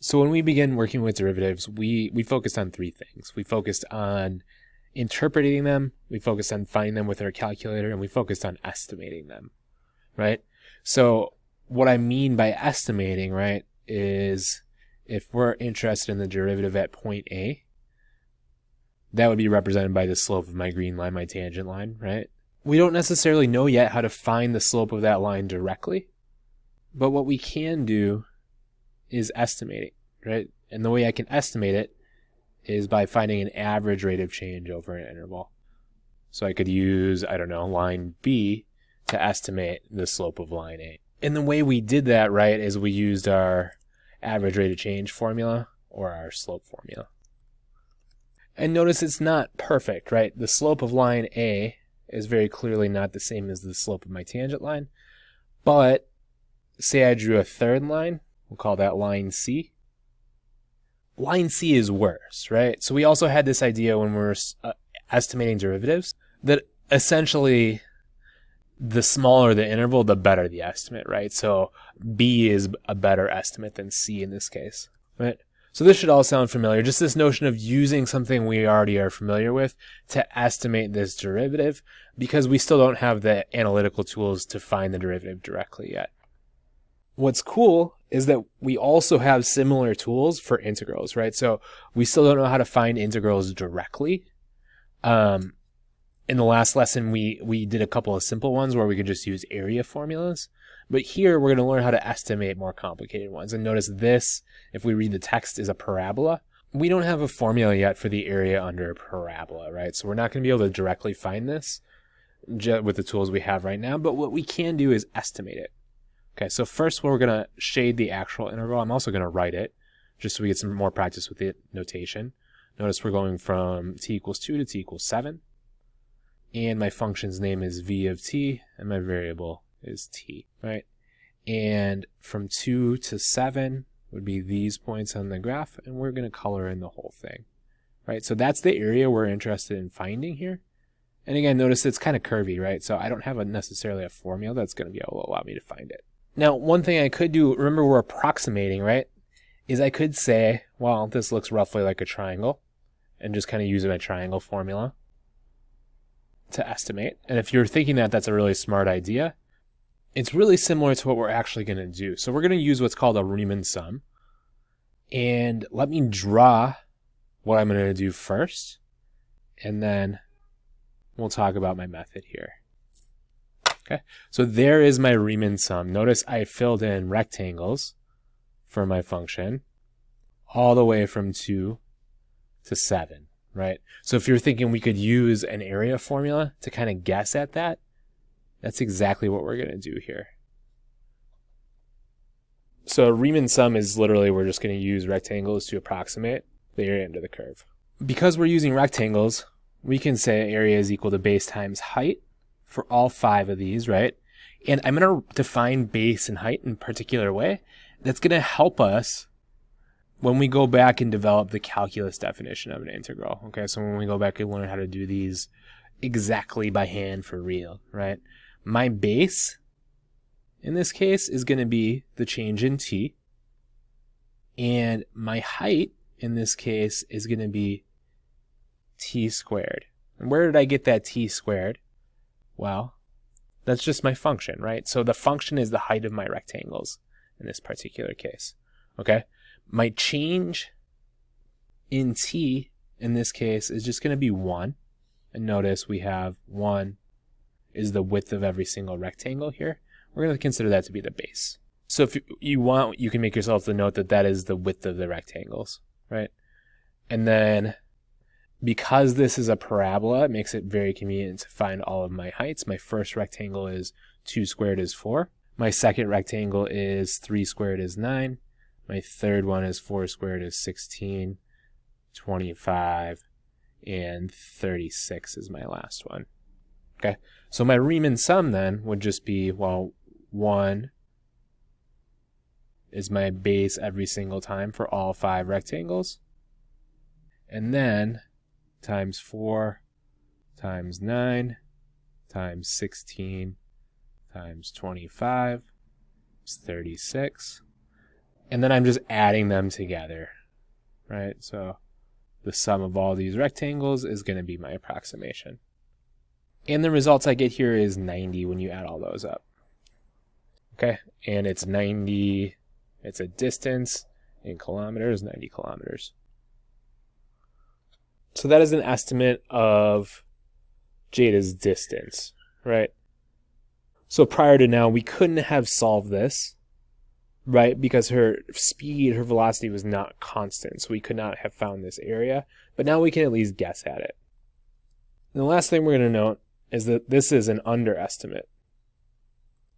So when we begin working with derivatives, we focused on three things. We focused on interpreting them, we focused on finding them with our calculator, and we focused on estimating them, right? So what I mean by estimating, right, is if we're interested in the derivative at point A, that would be represented by the slope of my green line, my tangent line, right? We don't necessarily know yet how to find the slope of that line directly, but what we can do is estimate it, right? And the way I can estimate it is by finding an average rate of change over an interval. So I could use, I don't know, line B to estimate the slope of line A. And the way we did that, right, is we used our average rate of change formula or our slope formula. And notice it's not perfect, right? The slope of line A is very clearly not the same as the slope of my tangent line. But say I drew a third line, we'll call that line C. Line C is worse, right? So we also had this idea when we were estimating derivatives that essentially the smaller the interval, the better the estimate, right? So B is a better estimate than C in this case, right? So this should all sound familiar. Just this notion of using something we already are familiar with to estimate this derivative, because we still don't have the analytical tools to find the derivative directly yet. What's cool is that we also have similar tools for integrals, right? So we still don't know how to find integrals directly. In the last lesson, we did a couple of simple ones where we could just use area formulas. But here we're going to learn how to estimate more complicated ones. And notice this, if we read the text, is a parabola. We don't have a formula yet for the area under a parabola, right? So we're not going to be able to directly find this with the tools we have right now. But what we can do is estimate it. Okay, so first we're going to shade the actual interval. I'm also going to write it just so we get some more practice with the notation. Notice we're going from t equals 2 to t equals 7. And my function's name is v of t, and my variable is t, right? And from 2 to 7 would be these points on the graph, and we're going to color in the whole thing, right? So that's the area we're interested in finding here. And again, notice it's kind of curvy, right? So I don't have necessarily a formula that's going to be able to allow me to find it. Now, one thing I could do, remember we're approximating, right? Is I could say, well, this looks roughly like a triangle, and just kind of use my triangle formula to estimate. And if you're thinking that that's a really smart idea, it's really similar to what we're actually going to do. So we're going to use what's called a Riemann sum. And let me draw what I'm going to do first, and then we'll talk about my method here. Okay, so there is my Riemann sum. Notice I filled in rectangles for my function all the way from 2 to 7, right? So if you're thinking we could use an area formula to kind of guess at that, that's exactly what we're going to do here. So a Riemann sum is literally we're just going to use rectangles to approximate the area under the curve. Because we're using rectangles, we can say area is equal to base times height for all 5 of these, right? And I'm going to define base and height in a particular way that's going to help us when we go back and develop the calculus definition of an integral. Okay, so when we go back and learn how to do these exactly by hand for real, right? My base in this case is going to be the change in t, and my height in this case is going to be t squared. And where did I get that t squared? Well, that's just my function, right? So the function is the height of my rectangles in this particular case, okay? My change in t in this case is just going to be 1. And notice we have 1 is the width of every single rectangle here. We're going to consider that to be the base. So if you want, you can make yourself the note that that is the width of the rectangles, right? And then because this is a parabola, it makes it very convenient to find all of my heights. My first rectangle is 2 squared is 4. My second rectangle is 3 squared is 9. My third one is 4 squared is 16, 25, and 36 is my last one. Okay, so my Riemann sum then would just be, well, 1 is my base every single time for all 5 rectangles. And then times 4 times 9 times 16 times 25 is 36. And then I'm just adding them together, right? So the sum of all these rectangles is going to be my approximation. And the results I get here is 90 when you add all those up. Okay, and it's 90, it's a distance in kilometers, 90 kilometers. So that is an estimate of Jada's distance, right? So prior to now, we couldn't have solved this, right? Because her speed, her velocity was not constant, so we could not have found this area. But now we can at least guess at it. And the last thing we're going to note is that this is an underestimate.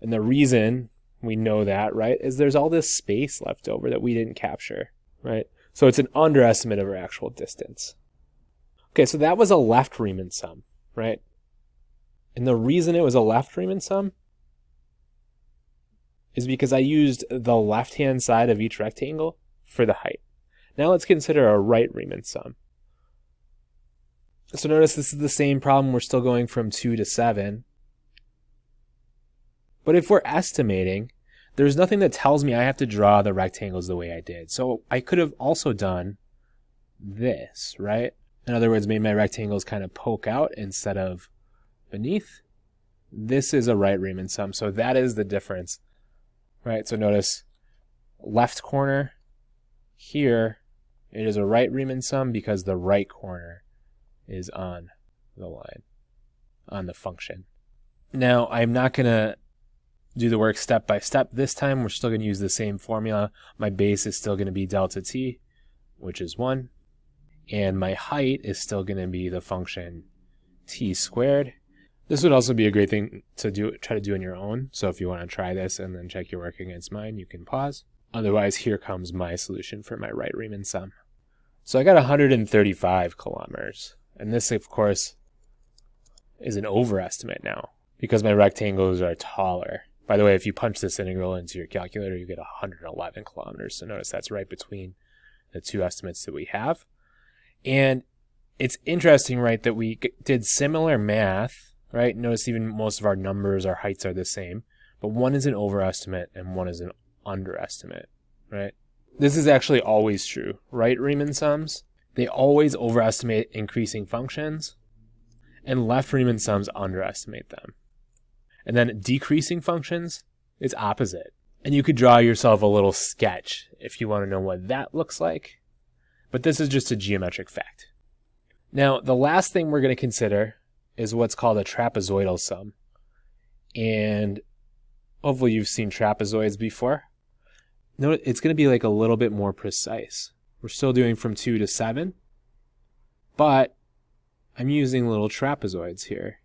And the reason we know that, right, is there's all this space left over that we didn't capture, right? So it's an underestimate of our actual distance. Okay, so that was a left Riemann sum, right? And the reason it was a left Riemann sum is because I used the left-hand side of each rectangle for the height. Now let's consider a right Riemann sum. So notice this is the same problem. We're still going from 2 to 7. But if we're estimating, there's nothing that tells me I have to draw the rectangles the way I did. So I could have also done this, right? In other words, made my rectangles kind of poke out instead of beneath. This is a right Riemann sum, so that is the difference, right? So notice left corner here, it is a right Riemann sum because the right corner is on the line, on the function. Now, I'm not going to do the work step by step this time. We're still going to use the same formula. My base is still going to be delta t, which is 1. And my height is still going to be the function t squared. This would also be a great thing to try to do on your own. So if you want to try this and then check your work against mine, you can pause. Otherwise, here comes my solution for my right Riemann sum. So I got 135 kilometers. And this, of course, is an overestimate now because my rectangles are taller. By the way, if you punch this integral into your calculator, you get 111 kilometers. So notice that's right between the two estimates that we have. And it's interesting, right, that we did similar math, right? Notice even most of our numbers, our heights are the same. But one is an overestimate and one is an underestimate, right? This is actually always true, right? Riemann sums, they always overestimate increasing functions, and left Riemann sums underestimate them. And then decreasing functions is opposite. And you could draw yourself a little sketch if you want to know what that looks like. But this is just a geometric fact. Now, the last thing we're going to consider is what's called a trapezoidal sum. And hopefully you've seen trapezoids before. Note it's going to be like a little bit more precise. We're still doing from 2 to 7, but I'm using little trapezoids here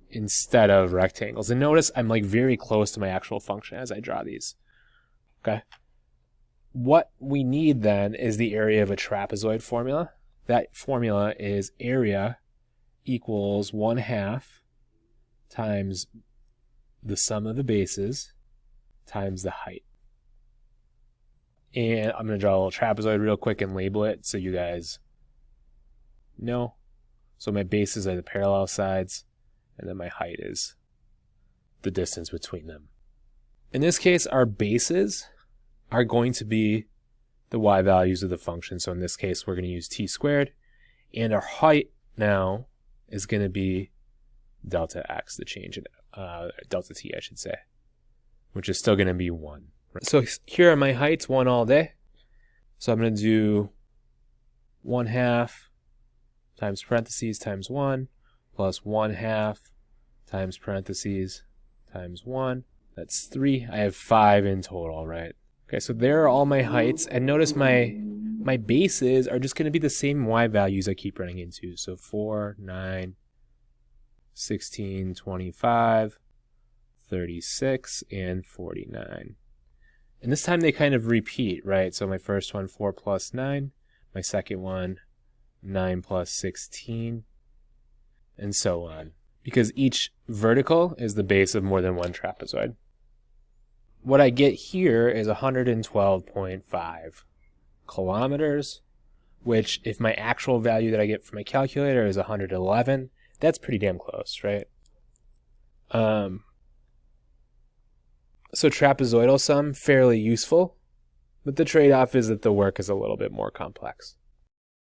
instead of rectangles. And notice I'm like very close to my actual function as I draw these. Okay. What we need then is the area of a trapezoid formula. That formula is area equals 1/2 times the sum of the bases times the height. And I'm going to draw a little trapezoid real quick and label it so you guys know. So my bases are the parallel sides, and then my height is the distance between them. In this case, our bases are going to be the y values of the function. So in this case, we're going to use t squared. And our height now is going to be delta x, the change in delta t, I should say, which is still going to be 1. So here are my heights, 1 all day. So I'm going to do 1/2 times parentheses times 1 plus 1/2 times parentheses times 1. That's 3. I have 5 in total, right? Okay, so there are all my heights. And notice my bases are just going to be the same y values I keep running into. So 4, 9, 16, 25, 36, and 49. And this time they kind of repeat, right? So my first one, 4 plus 9. My second one, 9 plus 16. And so on. Because each vertical is the base of more than one trapezoid. What I get here is 112.5 kilometers, which if my actual value that I get from my calculator is 111, that's pretty damn close, right? So trapezoidal sum, fairly useful, but the trade-off is that the work is a little bit more complex.